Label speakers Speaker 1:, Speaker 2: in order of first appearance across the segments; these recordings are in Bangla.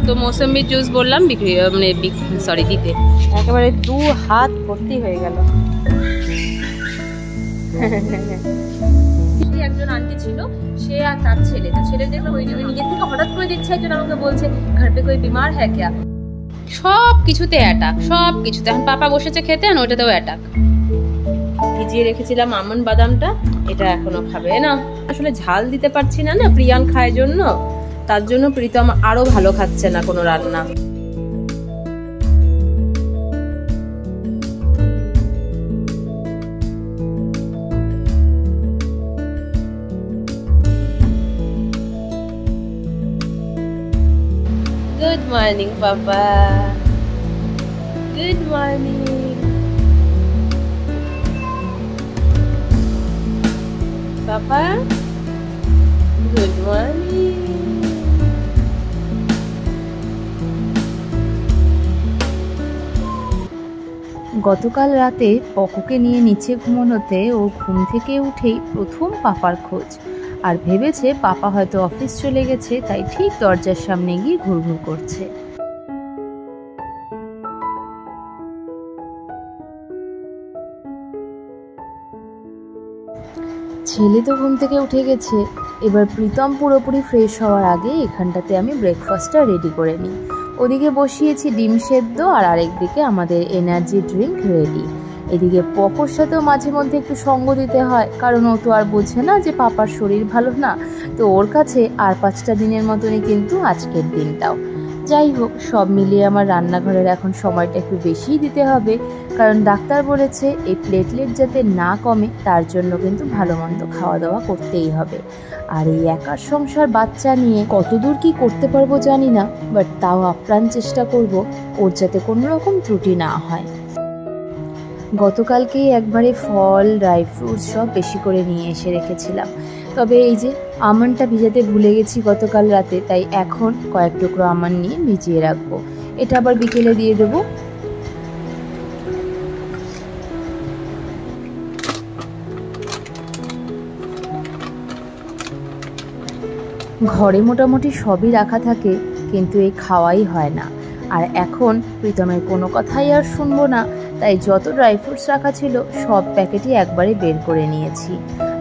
Speaker 1: তো মৌসুম্বির জুস বললাম বিক্রি মানে সরি দিতে, একেবারে 2 হাত ভর্তি হয়ে গেল। একজন আন্টি ছিল, সে আর তার ছেলে, তো ছেলে দেখলো ওই নিজের থেকে হঠাৎ করে দিচ্ছে, একজন আমাকে বলছে ঘর পে কোই বিমার হ্যাঁ ক্যা। সব কিছুতে অ্যাটাক, সব কিছুতে। এখন পাপা বসেছে খেতে, আর ওইটাতেও অ্যাটাক। ভিজিয়ে রেখেছিলাম আমন্ড বাদামটা, এটা এখনো খাবে না। আসলে ঝাল দিতে পারছি না, প্রিয়ান খায় জন্য, তার জন্য প্রীতম আরো ভালো খাচ্ছে না কোনো রান্না। Good morning, Papa. Good morning. Papa. Good morning.
Speaker 2: গতকাল রাতে পকুকে নিয়ে নিচে ঘুমানোতে ও ঘুম থেকে উঠেই প্রথম পাপার খোঁজ, আর ভেবেছে পাপা হয়তো অফিস চলে গেছে, তাই ঠিক দরজার সামনে গিয়ে ঘুরঘুর করছে। ছেলে তো ঘুম থেকে উঠে গেছে, এবার প্রীতম পুরোপুরি ফ্রেশ হওয়ার আগে এখানটাতে আমি ব্রেকফাস্টটা রেডি করে নিই। ওদিকে বসিয়েছি ডিম সেদ্ধ, আর আরেকদিকে আমাদের এনার্জি ড্রিঙ্ক রেডি। এদিকে পকোর সাথেও মাঝে মধ্যে একটু সঙ্গ দিতে হয়, কারণ ও তো আর বোঝে না যে পাপার শরীর ভালো না, তো ওর কাছে আর 5টা দিনের মতনই কিন্তু আজকের দিনটাও। যাই হোক, সব মিলিয়ে আমার রান্নাঘরের এখন সময়টা একটু বেশিই দিতে হবে, কারণ ডাক্তার বলেছে এই প্লেটলেট যাতে না কমে তার জন্য কিন্তু ভালো মন্দ খাওয়া দাওয়া করতেই হবে। আর এই একার সংসার বাচ্চা নিয়ে কতদূর কি করতে পারবো জানি না, বাট তাও আপ্রাণ চেষ্টা করব ওর যাতে কোনো রকম ত্রুটি না হয়। গতকালকেই একবারে ফল, ড্রাই ফ্রুটস সব বেশি করে নিয়ে এসে রেখেছিলাম, তবে এই যে আমন্ডটা ভিজাতে ভুলে গেছি গতকাল রাতে, তাই এখন কয়েক টুকরো আমন্ড নিয়ে ভিজিয়ে রাখবো। এটা আবার বিকেলে দিয়ে দেবো। ঘরে মোটামুটি সবই রাখা থাকে, কিন্তু এই খাওয়াই হয় না। আর এখন প্রীতমের কোনো কথাই আর শুনবো না, তাই যত ড্রাই ফ্রুটস রাখা ছিল সব প্যাকেটই একবারে বের করে নিয়েছি।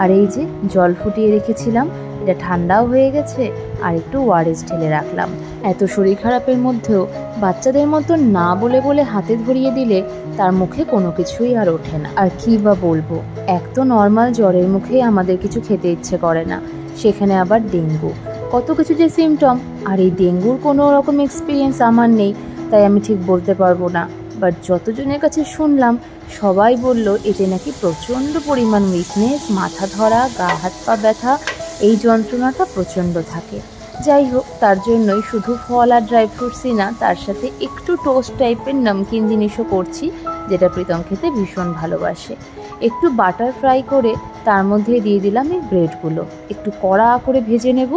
Speaker 2: আর এই যে জল ফুটিয়ে রেখেছিলাম, এটা ঠান্ডাও হয়ে গেছে, আর একটু ওআরএস ঢেলে রাখলাম। এত শরীর খারাপের মধ্যেও বাচ্চাদের মতো না বলে বলে হাতে ধরিয়ে দিলে তার মুখে কোনো কিছুই আর ওঠে না। আর কি বা বলবো, এক তো নর্মাল জ্বরের মুখেই আমাদের কিছু খেতে ইচ্ছে করে না, সেখানে আবার ডেঙ্গু, কত কিছু যে সিমটম। আর এই ডেঙ্গুর কোনো রকম এক্সপিরিয়েন্স আমার নেই, তাই আমি ঠিক বলতে পারবো না, বাট যতজনের কাছে শুনলাম সবাই বলল এতে নাকি প্রচণ্ড পরিমাণ উইকনেস, মাথা ধরা, গা হাত পা ব্যথা, এই যন্ত্রণাটা প্রচণ্ড থাকে। যাই হোক, তার জন্যই শুধু ফল আর ড্রাই ফ্রুটসই না, তার সাথে একটু টোস্ট টাইপের নমকিন জিনিসও করছি, যেটা প্রীতম খেতে ভীষণ ভালোবাসে। একটু বাটার ফ্রাই করে তার মধ্যে দিয়ে দিলাম এই ব্রেডগুলো, একটু কড়া করে ভেজে নেব,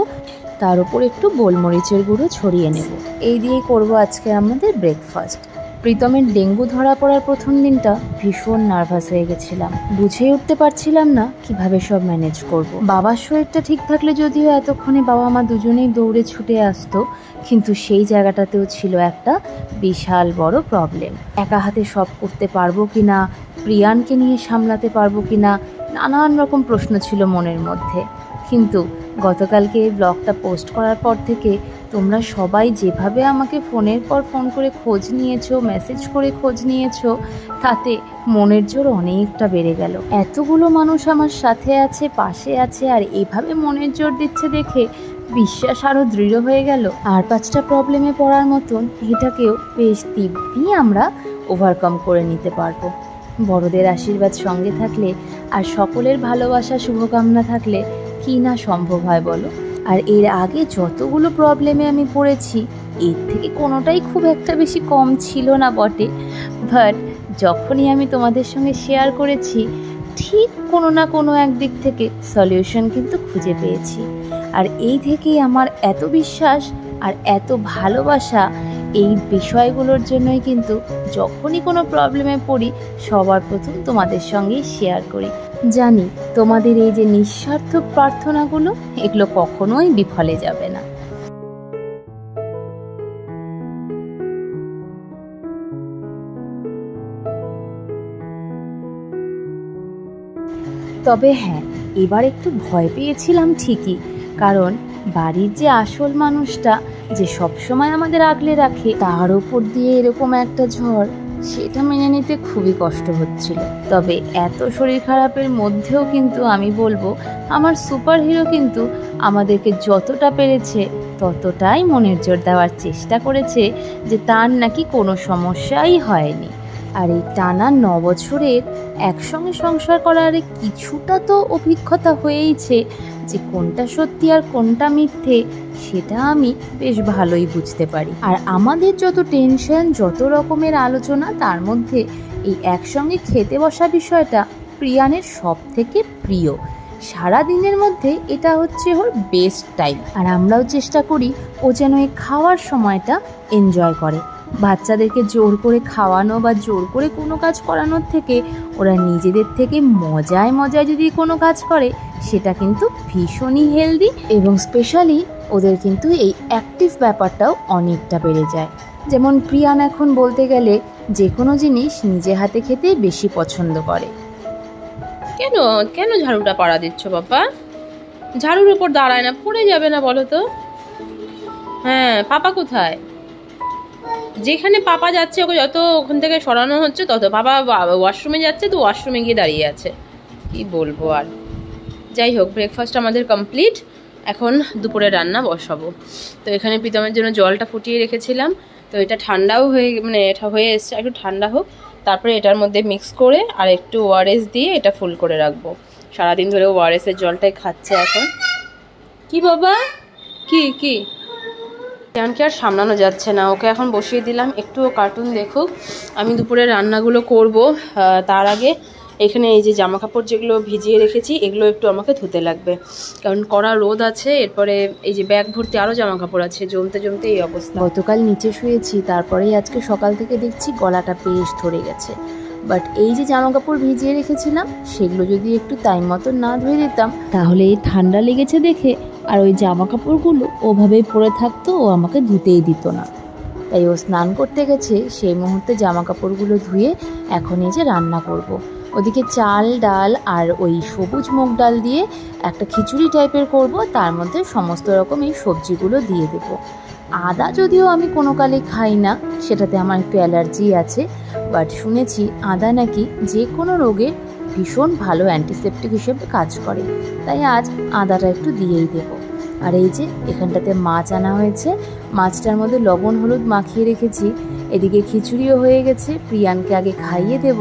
Speaker 2: তার উপর একটু গোলমরিচের গুঁড়ো ছড়িয়ে নেব। এই দিয়েই করব আজকে আমাদের ব্রেকফাস্ট। প্রীতমের ডেঙ্গু ধরা পড়ার প্রথম দিনটা ভীষণ নার্ভাস হয়ে গেছিলাম, বুঝেই উঠতে পারছিলাম না কিভাবে সব ম্যানেজ করব। বাবার শরীরটা ঠিক থাকলে যদিও এতক্ষণে বাবা মা দুজনেই দৌড়ে ছুটে আসতো, কিন্তু সেই জায়গাটাতেও ছিল একটা বিশাল বড় প্রবলেম। একা হাতে সব করতে পারবো কিনা, প্রিয়ানকে নিয়ে সামলাতে পারবো কিনা, নানান রকম প্রশ্ন ছিল মনের মধ্যে। কিন্তু গতকালকে এই ব্লগটা পোস্ট করার পর থেকে তোমরা সবাই যেভাবে আমাকে ফোনের পর ফোন করে খোঁজ নিয়েছো, মেসেজ করে খোঁজ নিয়েছো, তাতে মনের জোর অনেকটা বেড়ে গেল। এতগুলো মানুষ আমার সাথে আছে, পাশে আছে, আর এইভাবে মনের জোর দিচ্ছে দেখে বিশ্বাস আরও দৃঢ় হয়ে গেল। আর 5টা প্রবলেমে পড়ার মতন এটাকেও বেশ দিব্যি আমরা ওভারকাম করে নিতে পারবো। বড়দের আশীর্বাদ সঙ্গে থাকলে আর সকলের ভালোবাসা, শুভকামনা থাকলে কি না সম্ভব হয় বলো। আর এর আগে যতগুলো প্রবলেমে আমি পড়েছি, এর থেকে কোনোটাই খুব একটা বেশি কম ছিল না বটে, বাট যখনই আমি তোমাদের সঙ্গে শেয়ার করেছি, ঠিক কোনো না কোনো একদিক থেকে সলিউশন কিন্তু খুঁজে পেয়েছি। আর এই থেকেই আমার এত বিশ্বাস আর এত ভালোবাসা এই বিষয়গুলোর জন্যই কিন্তু যখনই কোনো প্রবলেমে পড়ি সবার প্রথম তোমাদের সঙ্গেই শেয়ার করি। জানি তোমাদের এই যে নিঃস্বার্থক প্রার্থনাগুলো, এগুলো কখনোই বিফলে যাবে না। তবে হ্যাঁ, এবার একটু ভয় পেয়েছিলাম ঠিকই, কারণ বাড়ির যে আসল মানুষটা যে সবসময় আমাদের আগলে রাখে, তার ওপর দিয়ে এরকম একটা ঝড়, সেটা মেনে নিতে খুবই কষ্ট হচ্ছিল। তবে এত শরীর খারাপের মধ্যেও কিন্তু আমি বলবো আমার সুপার হিরো কিন্তু আমাদেরকে যতটা পেরেছে ততটাই মনের জোর দেওয়ার চেষ্টা করেছে যে তার নাকি কোনো সমস্যাই হয়নি। আর এই টানা 9 বছরের একসঙ্গে সংসার করার কিছুটা তো অভিজ্ঞতা হয়েইছে, যে কোনটা সত্যি আর কোনটা মিথ্যে সেটা আমি বেশ ভালোই বুঝতে পারি। আর আমাদের যত টেনশন, যত রকমের আলোচনা, তার মধ্যে এই একসঙ্গে খেতে বসা বিষয়টা প্রিয়ানের সব থেকে প্রিয়। সারা দিনের মধ্যে এটা হচ্ছে ওর বেস্ট টাইম। আর আমরাও চেষ্টা করি ও যেন এই খাওয়ার সময়টা এনজয় করে। বাচ্চাদেরকে জোর করে খাওয়ানো বা জোর করে কোনো কাজ করানোর থেকে ওরা নিজেদের থেকে মজায় মজায় যদি কোনো কাজ করে সেটা কিন্তু ভীষণই হেলদি, এবং স্পেশালি ওদের কিন্তু এই অ্যাক্টিভ ব্যাপারটাও অনেকটা বেড়ে যায়। যেমন প্রিয়ান এখন বলতে গেলে যে কোনো জিনিস নিজে হাতে খেতে বেশি পছন্দ করে।
Speaker 1: কেন কেন ঝাড়ুটা পাড়া দিচ্ছ বাবা? ঝাড়ুর উপর দাঁড়ায় না, পড়ে যাবে না বলো তো? হ্যাঁ, পাপা কোথায়? যেখানে পাপা যাচ্ছে ওকে যত ওখান থেকে সরানো হচ্ছে তত পাপা ওয়াশরুমে যাচ্ছে, তো ওয়াশরুমে গিয়ে দাঁড়িয়ে আছে। কি বলবো আর। যাই হোক, ব্রেকফাস্ট আমাদের কমপ্লিট। এখন দুপুরে রান্না বসাবো। তো এখানে প্রীতমের জন্য জলটা ফুটিয়ে রেখেছিলাম, তো এটা ঠান্ডাও হয়ে এটা হয়ে এসছে, একটু ঠান্ডা হোক, তারপরে এটার মধ্যে মিক্স করে আর একটু ওআরএস দিয়ে এটা ফুল করে রাখবো। সারাদিন ধরে ওআরএসের জলটাই খাচ্ছে এখন। কি বাবা? কি প্রিয়ানকে আর সামলানো যাচ্ছে না, ওকে এখন বসিয়ে দিলাম একটুও কার্টুন দেখুক। আমি দুপুরে রান্নাগুলো করব। তার আগে এখানে এই যে জামা কাপড় যেগুলো ভিজিয়ে রেখেছি এগুলো একটু আমাকে ধুতে লাগবে, কারণ কড়া রোদ আছে। এরপরে এই যে ব্যাগ ভর্তি আরও জামা কাপড় আছে, জমতে জমতে এই অবস্থা।
Speaker 2: গতকাল নিচে শুয়েছি, তারপরেই আজকে সকাল থেকে দেখছি গলাটা বেশ ধরে গেছে। বাট এই যে জামা কাপড় ভিজিয়ে রেখেছিলাম সেগুলো যদি একটু টাইম মতো না ধুয়ে দিতাম তাহলে এই ঠান্ডা লেগেছে দেখে আর ওই জামা কাপড়গুলো ওভাবেই পরে থাকতো, ও আমাকে ধুতেই দিত না। তাই ও স্নান করতে গেছে, সেই মুহূর্তে জামা কাপড়গুলো ধুয়ে এখন এই যে রান্না করব। ওদিকে চাল ডাল আর ওই সবুজ মুগ ডাল দিয়ে একটা খিচুড়ি টাইপের করব, তার মধ্যে সমস্ত রকম এই সবজিগুলো দিয়ে দেব। আদা যদিও আমি কোনো কালে খাই না, সেটাতে আমার একটু অ্যালার্জি আছে, বাট শুনেছি আদা নাকি যে কোনো রোগের ভীষণ ভালো অ্যান্টিসেপটিক হিসেবে কাজ করে, তাই আজ আদাটা একটু দিয়েই দেব। আর এই যে এখানটাতে মাছ আনা হয়েছে, মাছটার মধ্যে লবণ হলুদ মাখিয়ে রেখেছি। এদিকে খিচুড়িও হয়ে গেছে, প্রিয়ানকে আগে খাইয়ে দেব।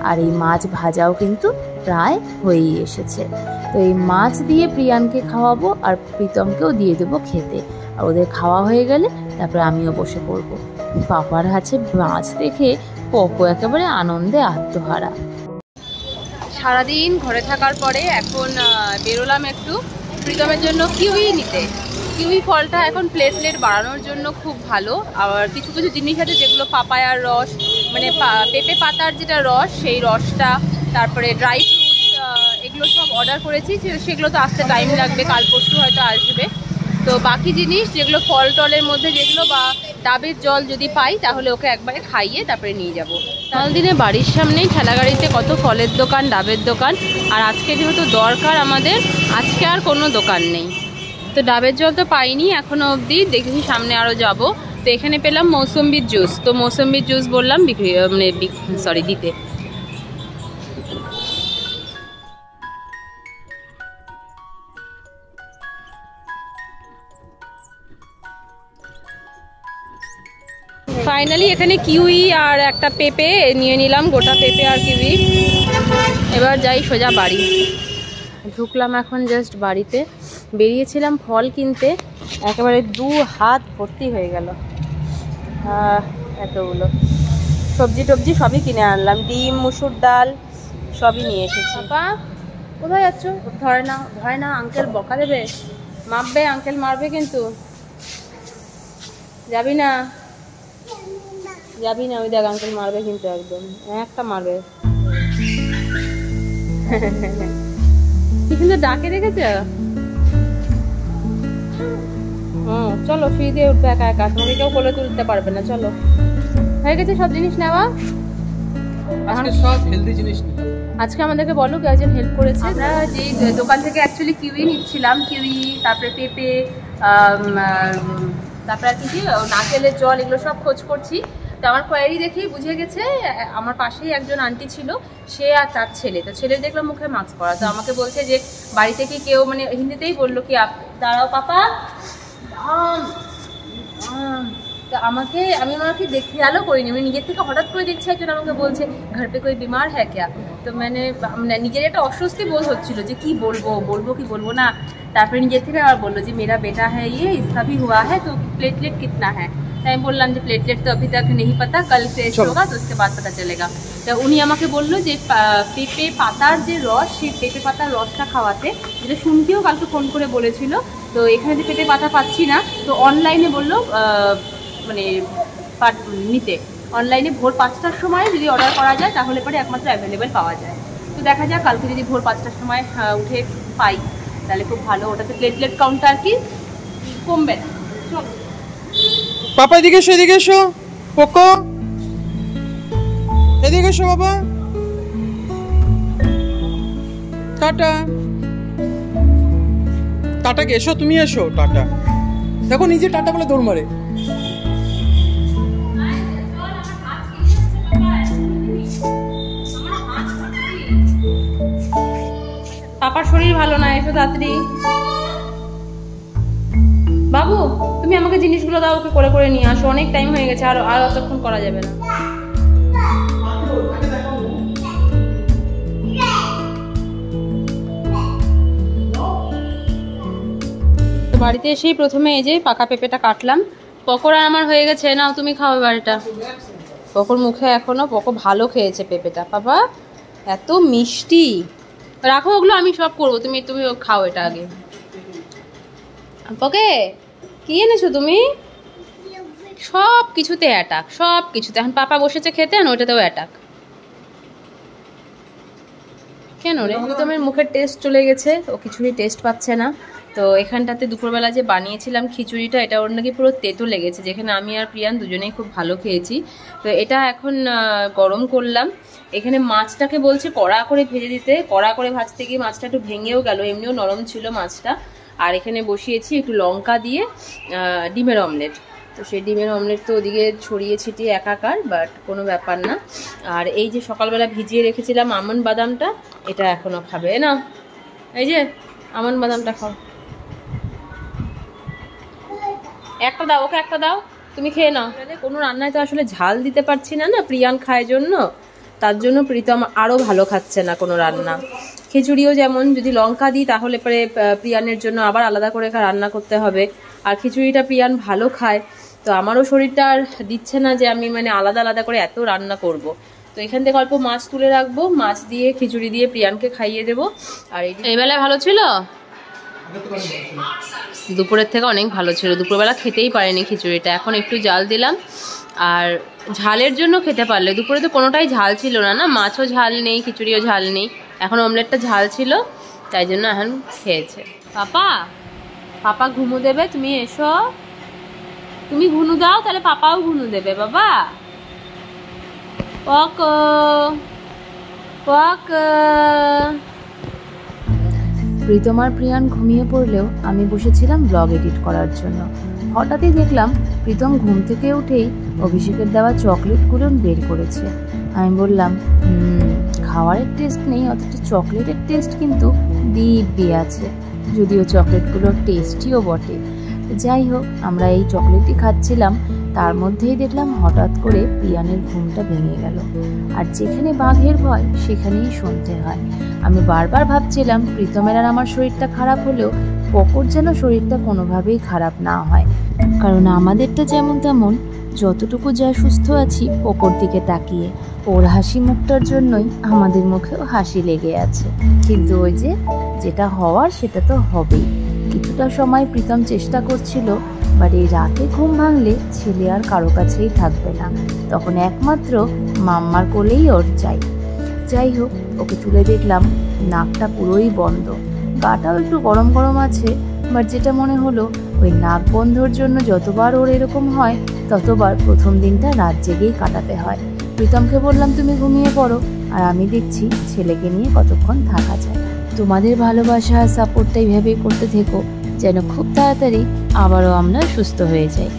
Speaker 2: আর এই মাছ ভাজাও কিন্তু প্রায় হয়েই এসেছে। তো এই মাছ দিয়ে প্রিয়ানকে খাওয়াবো আর প্রীতমকেও দিয়ে দেবো খেতে। আর ওদের খাওয়া হয়ে গেলে তারপরে আমিও বসে পড়বো। পাপার হাতে মাছ দেখে পকো একেবারে আনন্দে আত্মহারা।
Speaker 1: সারাদিন ঘরে থাকার পরে এখন বেরোলাম একটু প্রীতমের জন্য কিউই নিতে। কিউই ফলটা এখন প্লেটলেট বাড়ানোর জন্য খুব ভালো। আর কিছু কিছু জিনিস আছে যেগুলো পাপায়ার রস, মানে পেঁপে পাতার যেটা রস, সেই রসটা, তারপরে ড্রাই ফ্রুটস, এগুলো সব অর্ডার করেছি। সেগুলো তো আসতে টাইম লাগবে, কাল পরশু হয়তো আসবে। তো বাকি জিনিস যেগুলো ফল টলের মধ্যে যেগুলো বা ডাবের জল যদি পাই তাহলে ওকে একবারে খাইয়ে তারপরে নিয়ে যাবো। দিনে বাড়ির সামনেই ঠেলাগাড়িতে কত ফলের দোকান, ডাবের দোকান। আর আজকে যেহেতু দরকার আমাদের, আজকে আর কোনো দোকান নেই, তো ডাবের জল তো পাইনি এখনো অবধি, দেখেছি সামনে আরও যাব। তো এখানে পেলাম মৌসম্বির জুস, তো মৌসম্বির জুস বললাম দিতে। ফাইনালি এখানে কিউই আর একটা পেঁপে নিয়ে নিলাম, গোটা পেঁপে আর কিউই। এবার যাই সোজা বাড়ি। ঢুকলাম এখন জাস্ট বাড়িতে। বেরিয়েছিলাম ফল কিনতে, একেবারে 2 হাত ভর্তি হয়ে গেল। এতগুলো সবজি টবজি সবই কিনে আনলাম, ডিম, মুসুর ডাল সবই নিয়ে এসেছি। পাপা কোথায় যাচ্ছ? ধরে না, আঙ্কেল বকা দেবে, মারবে, আঙ্কেল মারবে কিন্তু। যাবি না, ওই দেখ আঙ্কেল মারবে কিন্তু, একদম একটা মারবে। কি কিন্তু ডাকে রেখেছে। চলো, ফ্রি দিয়ে উঠবে একা একা, তোমাকে কেউ কোলে তুলতে পারবে না। চলো, হয়ে গেছে সব জিনিস নেওয়া,
Speaker 3: আজকে সব হেলদি জিনিস নিলাম।
Speaker 1: আজকে আমাদেরকে বলো কে একজন হেল্প করেছে। আমরা যে দোকান থেকে অ্যাকচুয়ালি কিউই নিচ্ছিলাম, কিউই, তারপরে পেঁপে, তারপরে আর কি নারকেলের জল, এগুলো সব খোঁজ করছি। তো আমার কোয়ারি দেখেই বুঝে গেছে, আমার পাশেই একজন আন্টি ছিল, সে আর তার ছেলে। তো ছেলে দেখলাম মুখে মাস্ক পরা। তো আমাকে বলছে যে বাড়িতে কি কেউ, মানে হিন্দিতেই বললো কি দাঁড়াও পাপা। তো আমি ওনাকে খেয়ালও করিনি, আমি নিজের থেকে হঠাৎ করে দেখছি একজন আমাকে বলছে ঘর পে কোই বিমার হ্যাঁ ক্যা। তো মানে নিজের একটা অস্বস্তি বোধ হচ্ছিল যে কি বলবো কি বলবো না। তারপরে নিজের থেকে আবার বললো যে মেরা বেটা হ্যাঁ ইয়ে, ইসকা ভি হুয়া হ্যাঁ, তো প্লেটলেট কিতনা হ্যাঁ। তাই আমি বললাম যে প্লেটলেট তো अभी तक नहीं पता, कल टेस्ट होगा तो उसके बाद पता चलेगा। তো উনি আমাকে বললো যে পেঁপে পাতার যে রস, সেই পেঁপে পাতার রসটা খাওয়াতে, যেটা শুনতেও কালকে ফোন করে বলেছিল। তো এখানে যে পেঁপে পাতা পাচ্ছি না, তো অনলাইনে বললো মানে নিতে, অনলাইনে ভোর 5টার সময় যদি অর্ডার করা যায় তাহলে পরে একমাত্র অ্যাভেলেবেল পাওয়া যায়। তো দেখা যাক কালকে যদি ভোর 5টার সময় উঠে পাই তাহলে খুব ভালো। ওটাতে প্লেটলেট কাউন্টটা আর কি কমবে না। চল
Speaker 3: পাপা এদিকে এসো পোকো, এদিকে এসো বাবা। টাটা টাটাকে এসো, তুমি এসো টাটা। দেখো নিজে টাটা বলে দৌড় মারে।
Speaker 1: পাপার শরীর ভালো না, এসো তাড়াতাড়ি। বাবু তুমি আমাকে জিনিসগুলো দাও, ওকে করে করে নিয়ে আসো, অনেক টাইম হয়ে গেছে, আর অতক্ষণ করা যাবে না। তো বাড়িতে এসেই প্রথমে এই যে পাকা পেঁপেটা কাটলাম। পকোড়া আমার হয়ে গেছে, নাও তুমি খাও এবারটা। পকোর মুখে এখনো, পকো ভালো খেয়েছে পেঁপেটা। বাবা এত মিষ্টি, রাখো ওগুলো, আমি সব করবো, তুমি খাও এটা আগে। পকে কি এনেছো তুমি? সব কিছুতে অ্যাটাক, সব কিছুতে। এখন পাপা বসেছে খেতে, আর ওইটাতেও অ্যাটাক। কেন রে? তোমার মুখের টেস্ট চলে গেছে, ও খিচুড়ি টেস্ট পাচ্ছে না। তো এখানটাতে দুপুরবেলা যে বানিয়েছিলাম খিচুড়িটা, এটা ওর নাকি পুরো তেতো লেগেছে, যেখানে আমি আর প্রিয়ান দুজনেই খুব ভালো খেয়েছি। তো এটা এখন গরম করলাম। এখানে মাছটাকে বলছে কড়া করে ভেজে দিতে, কড়া করে ভাজতে গিয়ে মাছটা একটু ভেঙেও গেল, এমনিও নরম ছিল মাছটা। আর এখানে বসিয়েছি একটু লঙ্কা দিয়ে ডিমের অমলেট। তো সেই ডিমের অমলেট তো ওদিকে ছড়িয়ে ছিটিয়ে একাকার, বাট কোনো ব্যাপার না। আর এই যে সকালবেলা ভিজিয়ে রেখেছিলাম আমন্ড বাদামটা, এটা এখনও খাবে না। এই যে আমন্ড বাদামটা খাও, একটা দাও ওকে, একটা দাও, তুমি খেয়ে নাও। কোনো রান্নায় তো আসলে ঝাল দিতে পারছি না, প্রিয়ান খায় জন্য, তার জন্য প্রীতম আরও ভালো খাচ্ছে না কোনো রান্না। খিচুড়িও যেমন যদি লঙ্কা দিই তাহলে পরে প্রিয়ানের জন্য আবার আলাদা করে রান্না করতে হবে। আর খিচুড়িটা প্রিয়ান ভালো খায়, তো আমারও শরীরটা আর দিচ্ছে না যে আমি মানে আলাদা আলাদা করে এত রান্না করব। তো এখান থেকে অল্প মাছ তুলে রাখবো, মাছ দিয়ে খিচুড়ি দিয়ে প্রিয়ানকে খাইয়ে দেবো। আর এই বেলায় ভালো ছিল, দুপুরের থেকে অনেক ভালো ছিল। দুপুরবেলা খেতেই পারেনি খিচুড়িটা, এখন একটু জাল দিলাম। আর ঝালের জন্য খেতে পারলে, দুপুরে তো কোনোটাই ঝাল ছিল না, মাছও ঝাল নেই, খিচুড়িও ঝাল নেই, এখন অমলেটটা ঝাল ছিল, তাই জন্য এখন খেয়েছে। পাপা ঘুমু দেবে, তুমি এসো, তুমি ঘুনু দাও, তাহলে পাপাও ঘুনু দেবে। বাবা পকো পকো।
Speaker 2: প্রীতম আর প্রিয়ান ঘুমিয়ে পড়লেও আমি বসেছিলাম ব্লগ এডিট করার জন্য। হঠাৎই দেখলাম প্রীতম ঘুম থেকে উঠেই অভিষেকের দেওয়া চকলেটগুলো বের করেছে। আমি বললাম খাওয়ারের টেস্ট নেই, অথচ চকলেটের টেস্ট কিন্তু দিব্যি আছে, যদিও চকলেটগুলো টেস্টিও বটে। যাই হোক, আমরা এই চকলেটই খাচ্ছিলাম, তার মধ্যেই দেখলাম হঠাৎ করে প্রিয়ানের ঘুমটা ভেঙে গেল। আর যেখানে বাঘের ভয় সেখানেই শুনতে হয়। আমি বারবার ভাবছিলাম প্রীতমের আর আমার শরীরটা খারাপ হলেও পকর যেন শরীরটা কোনোভাবেই খারাপ না হয়, কারণ আমাদেরটা যেমন তেমন, যতটুকু যা সুস্থ আছি পকর দিকে তাকিয়ে, ওর হাসি মুখটার জন্যই আমাদের মুখেও হাসি লেগে আছে। কিন্তু ওই যেটা হওয়ার সেটা তো হবেই। কিছুটা সময় প্রীতম চেষ্টা করছিল, বাট এই রাতে ঘুম ভাঙলে ছেলে আর কারো কাছেই থাকবে না, তখন একমাত্র মাম্মার কোলেই ওর চাই। যাই হোক, ওকে তুলে দেখলাম নাকটা পুরোই বন্ধ, গাটাও একটু গরম গরম আছে, বাট যেটা মনে হলো ওই নাক বন্ধর জন্য যতবার ওর এরকম হয় ততবার প্রথম দিনটা রাত জেগেই কাটাতে হয়। প্রীতমকে বললাম তুমি ঘুমিয়ে পড়ো, আর আমি দেখছি ছেলেকে নিয়ে কতক্ষণ থাকা যায়। তোমাদের ভালোবাসা আর সাপোর্টটা এইভাবেই করতে থেকো, যেন খুব তাড়াতাড়ি আবারও আমরা সুস্থ হয়ে যাই।